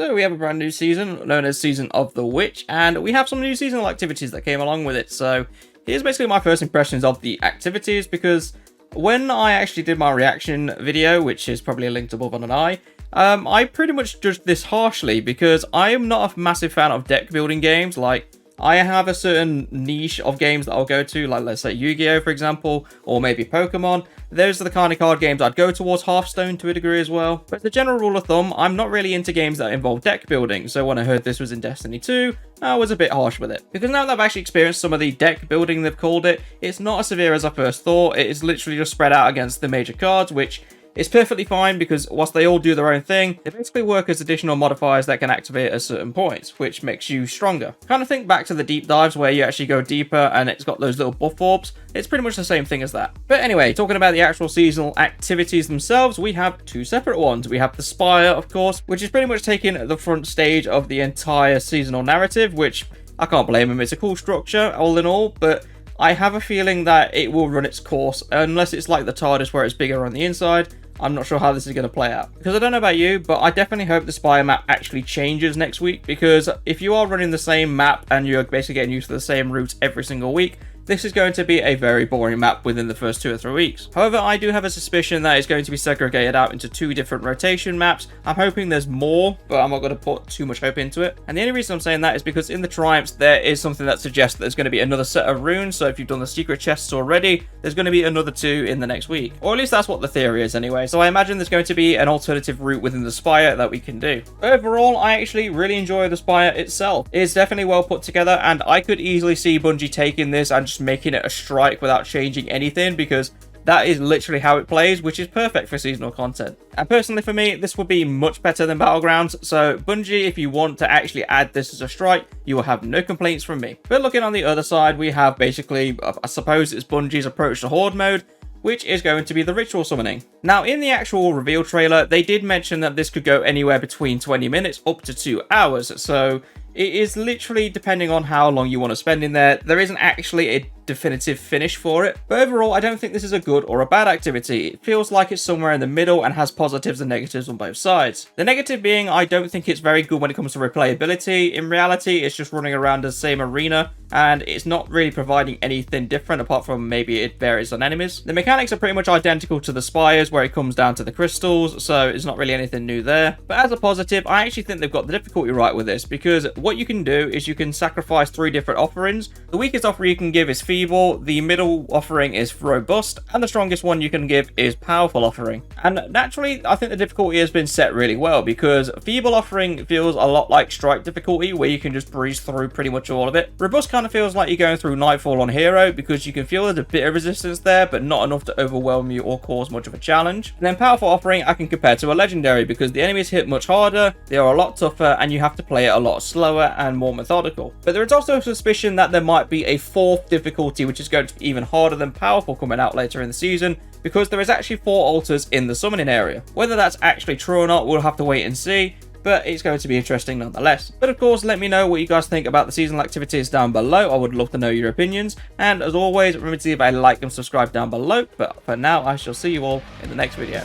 So we have a brand new season known as Season of the Witch, and we have some new seasonal activities that came along with it. So here's basically my first impressions of the activities, because when I actually did my reaction video, which is probably linked above on an I pretty much judged this harshly because I am not a massive fan of deck building games. Like, I have a certain niche of games that I'll go to, like let's say Yu-Gi-Oh, for example, or maybe Pokemon. Those are the kind of card games I'd go towards. Hearthstone to a degree as well. But as a general rule of thumb, I'm not really into games that involve deck building. So when I heard this was in Destiny 2, I was a bit harsh with it. Because now that I've actually experienced some of the deck building they've called it, it's not as severe as I first thought. It is literally just spread out against the major cards, which it's perfectly fine because whilst they all do their own thing, they basically work as additional modifiers that can activate at certain points, which makes you stronger. Kind of think back to the deep dives where you actually go deeper and it's got those little buff orbs. It's pretty much the same thing as that. But anyway, talking about the actual seasonal activities themselves, we have two separate ones. We have the Spire, of course, which is pretty much taking the front stage of the entire seasonal narrative, which I can't blame them. It's a cool structure all in all, but I have a feeling that it will run its course unless it's like the TARDIS where it's bigger on the inside. I'm not sure how this is going to play out. Because I don't know about you, but I definitely hope the Spire map actually changes next week. Because if you are running the same map and you're basically getting used to the same routes every single week, this is going to be a very boring map within the first 2 or 3 weeks. However, I do have a suspicion that it's going to be segregated out into 2 different rotation maps. I'm hoping there's more, but I'm not going to put too much hope into it. And the only reason I'm saying that is because in the Triumphs, there is something that suggests that there's going to be another set of runes. So if you've done the secret chests already, there's going to be another 2 in the next week. Or at least that's what the theory is anyway. So I imagine there's going to be an alternative route within the Spire that we can do. Overall, I actually really enjoy the Spire itself. It's definitely well put together, and I could easily see Bungie taking this and just making it a strike without changing anything, because that is literally how it plays, which is perfect for seasonal content. And personally for me, this would be much better than Battlegrounds. So Bungie, if you want to actually add this as a strike, you will have no complaints from me. But looking on the other side, we have basically, I suppose it's Bungie's approach to Horde mode, which is going to be the ritual summoning. Now, in the actual reveal trailer, they did mention that this could go anywhere between 20 minutes up to 2 hours. So it is literally depending on how long you want to spend in there. There isn't actually a definitive finish for it. But overall, I don't think this is a good or a bad activity. It feels like it's somewhere in the middle and has positives and negatives on both sides. The negative being, I don't think it's very good when it comes to replayability. In reality, it's just running around the same arena, and it's not really providing anything different apart from maybe it varies on enemies. The mechanics are pretty much identical to the Spires, where it comes down to the crystals, so it's not really anything new there. But as a positive, I actually think they've got the difficulty right with this, because what you can do is you can sacrifice 3 different offerings. The weakest offering you can give is Feeble, the middle offering is Robust, and the strongest one you can give is Powerful offering. And naturally, I think the difficulty has been set really well, because Feeble offering feels a lot like Strike difficulty, where you can just breeze through pretty much all of it. Robust kind of feels like you're going through Nightfall on Hero, because you can feel there's a bit of resistance there, but not enough to overwhelm you or cause much of a challenge. And then Powerful offering I can compare to a Legendary, because the enemies hit much harder, they are a lot tougher, and you have to play it a lot slower and more methodical. But there is also a suspicion that there might be a 4th difficulty, which is going to be even harder than Powerful, coming out later in the season, because there is actually 4 altars in the summoning area. Whether that's actually true or not, we'll have to wait and see, but it's going to be interesting nonetheless. But of course, let me know what you guys think about the seasonal activities down below. I would love to know your opinions, and as always, remember to leave a like and subscribe down below. But for now, I shall see you all in the next video.